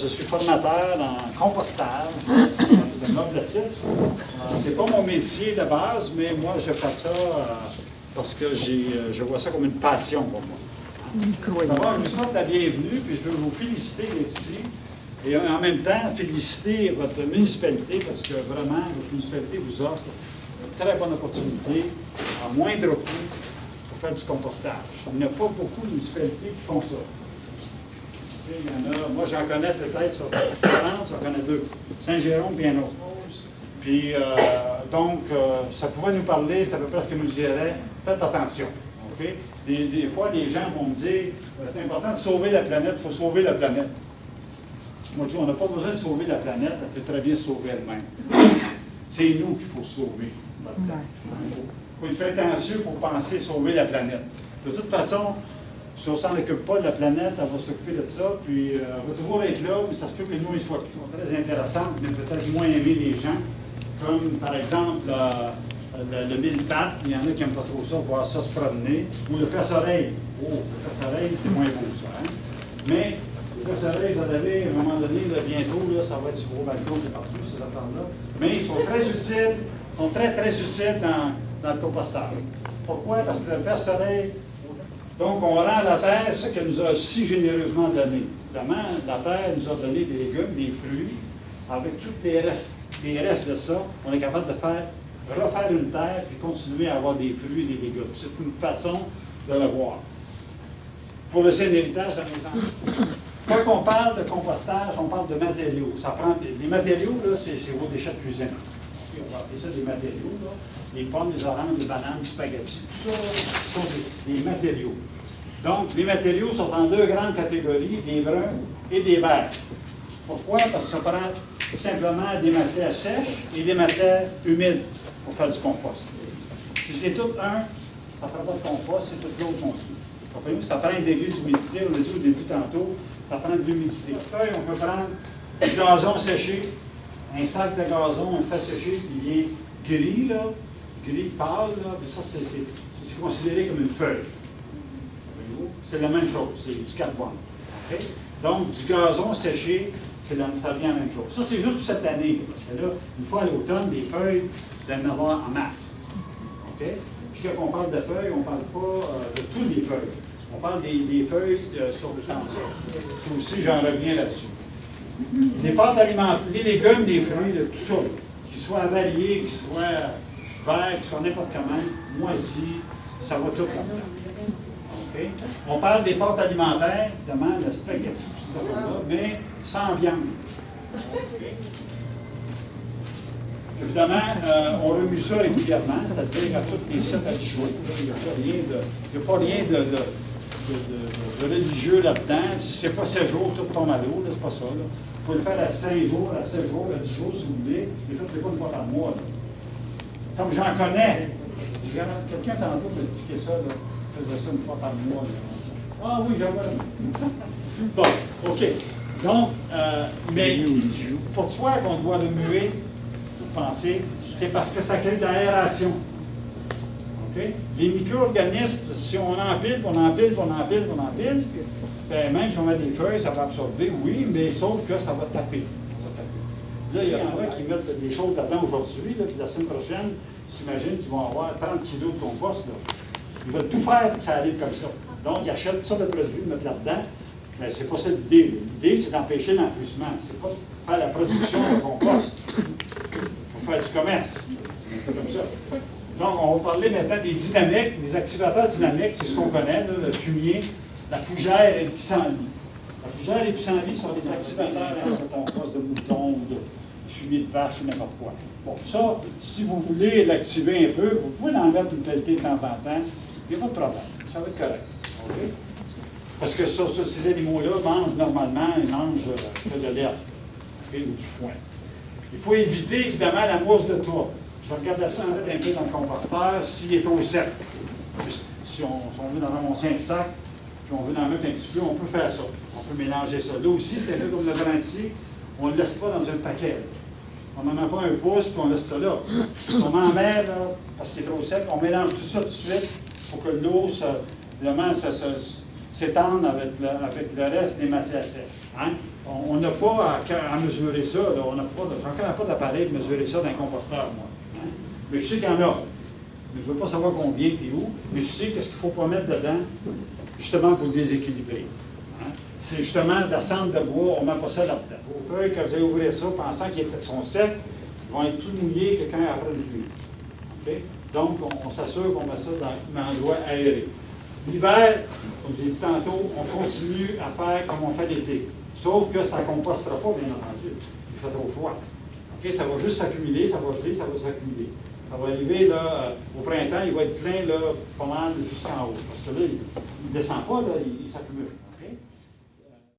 Je suis formateur en compostage de meubles de type. C'est pas mon métier de base, mais moi je fais ça parce que je vois ça comme une passion pour moi. D'abord, je vous souhaite la bienvenue, puis je veux vous féliciter d'être ici. Et en même temps, féliciter votre municipalité parce que vraiment, votre municipalité vous offre une très bonne opportunité, à moindre coût, pour faire du compostage. Il n'y a pas beaucoup de municipalités qui font ça. Il y en a, moi j'en connais peut-être sur 40, j'en connais deux. Saint-Jérôme et un autre. Puis donc, ça pouvait nous parler, c'est à peu près ce que nous dirait, faites attention. Okay? Des fois, les gens vont me dire, c'est important de sauver la planète, il faut sauver la planète. Moi je dis, on n'a pas besoin de sauver la planète, elle peut très bien se sauver elle-même. C'est nous qu'il faut sauver. Il faut être prétentieux pour penser sauver la planète. De toute façon, si on ne s'en occupe pas de la planète, elle va s'occuper de ça, puis elle va toujours être là, mais ça se peut que les mots soient très intéressants, mais peut-être moins aimer les gens, comme par exemple le mille-pattes, il y en a qui n'aiment pas trop ça, voir ça se promener, ou le perce-oreille. Oh, le perce-oreille, c'est moins beau ça, hein? Mais le perce-oreille, vous en avez, à un moment donné, là, bientôt, là, ça va être sur vos balcons, c'est partout, ces affaires-là. Mais ils sont très utiles, très utiles dans le compostage. Pourquoi? Parce que le perce-oreille, donc, on rend à la terre ce qu'elle nous a si généreusement donné. Évidemment, la terre nous a donné des légumes, des fruits. Avec tous les restes de ça, on est capable de refaire une terre et continuer à avoir des fruits et des légumes. C'est une façon de le voir. Pour le sain héritage, ça nous en... Quand on parle de compostage, on parle de matériaux. Ça prend les matériaux, là, c'est vos déchets de cuisine. On va appeler ça des matériaux, là. Les pommes, les oranges, les bananes, les spaghettis, tout ça, ce sont des matériaux. Donc, les matériaux sont en deux grandes catégories, des bruns et des verts. Pourquoi? Parce que ça prend tout simplement des matières sèches et des matières humides pour faire du compost. Si c'est tout un, ça ne fera pas de compost, c'est tout l'autre non plus. Comprenez-vous? Ça prend un degré d'humidité, on l'a dit au début tantôt, ça prend de l'humidité. Feuille, on peut prendre du gazon séché, un sac de gazon, on le fait sécher, puis il vient gris, là. Gris pâle, là, mais ça, c'est considéré comme une feuille. C'est la même chose, c'est du carbone. Okay? Donc, du gazon séché, ça revient à la même chose. Ça, c'est juste pour cette année. Parce que là, une fois à l'automne, des feuilles, vous allez en avoir en masse. Okay? Puis quand on parle de feuilles, on ne parle pas de toutes les feuilles. On parle des feuilles sur le temps. Ça aussi, j'en reviens là-dessus. Les pâtes alimentaires, les légumes, les fruits, tout ça, qu'ils soient avariés, qu'ils soient verts, qu'ils soient n'importe comment, moisis, ça va tout là-dedans. Okay? On parle des pâtes alimentaires, évidemment, le spaghetti, tout ça, mais sans viande. Okay? Évidemment, on remue ça régulièrement, c'est-à-dire à tous les 7 à 10 jours. Il n'y a pas rien de religieux là-dedans. Si ce n'est pas 7 jours, tout tombe à l'eau, c'est pas ça. Il faut le faire à 5 jours, à 7 jours, à 10 jours, si vous voulez. Et faites-le pas une fois par mois. Là. Comme j'en connais, quelqu'un tantôt m'a expliqué ça, là, faisait ça une fois par mois. Là. Ah oui, j'avais. Bon, OK. Donc, mais pourquoi qu'on doit le muer, vous pensez, c'est parce que ça crée de l'aération. Okay? Les micro-organismes, si on empile, on empile, ben même si on met des feuilles, ça va absorber, oui, mais sauf que ça va taper. Là, il y en a qui mettent des choses là-dedans aujourd'hui, puis la semaine prochaine, ils s'imaginent qu'ils vont avoir 30 kilos de compost. Là. Ils veulent tout faire pour que ça arrive comme ça. Donc, ils achètent toutes sortes de produits, ils mettent là-dedans. Mais c'est pas ça l'idée. L'idée, c'est d'empêcher l'enfouissement. C'est pas de faire la production de compost. Il faut faire du commerce. C'est comme ça. Donc, on va parler maintenant des dynamiques, des activateurs dynamiques, c'est ce qu'on connaît, là, le fumier, la fougère et le pissenlit. La fougère et le pissenlit sont des activateurs de compost de mouton ou de fumier de vache ou n'importe quoi. Bon, ça, si vous voulez l'activer un peu, vous pouvez en mettre une pelletée de temps en temps, il n'y a pas de problème, ça va être correct. Okay? Parce que ça, ces animaux-là mangent normalement, ils mangent de l'herbe, okay, ou du foin. Il faut éviter, évidemment, la mousse de toit. Je vais regarder ça en fait un peu dans le composteur, s'il est trop sec. Si on veut dans mon 5 sacs, puis on veut en mettre un petit peu, on peut faire ça. On peut mélanger ça. Là aussi, c'est un peu comme le brandy, on ne le laisse pas dans un paquet. On n'en met pas un pouce, puis on laisse ça là. Si on en met, là, parce qu'il est trop sec, on mélange tout ça tout de suite pour que l'eau s'étende avec le reste des matières sèches. Hein? On n'a pas à mesurer ça. J'en connais pas d'appareil pour mesurer ça d'un composteur, moi. Hein? Mais je sais qu'il y en a. Mais je ne veux pas savoir combien et où, mais je sais qu'est-ce qu'il ne faut pas mettre dedans, justement pour le déséquilibrer. Hein? C'est justement de la cendre de bois, on ne met pas ça là-dedans. Vos feuilles, quand vous allez ouvrir ça, pensant qu'ils sont secs, ils vont être plus mouillés que quand après les pluies. Okay? Donc, on s'assure qu'on met ça dans un endroit aéré. L'hiver, comme j'ai dit tantôt, on continue à faire comme on fait l'été. Sauf que ça ne compostera pas, bien entendu. Il fait trop froid. Okay? Ça va juste s'accumuler, ça va geler, ça va s'accumuler. Ça va arriver là, au printemps, il va être plein là, pas mal jusqu'en haut. Parce que là, il ne descend pas, là, il s'accumule. Okay?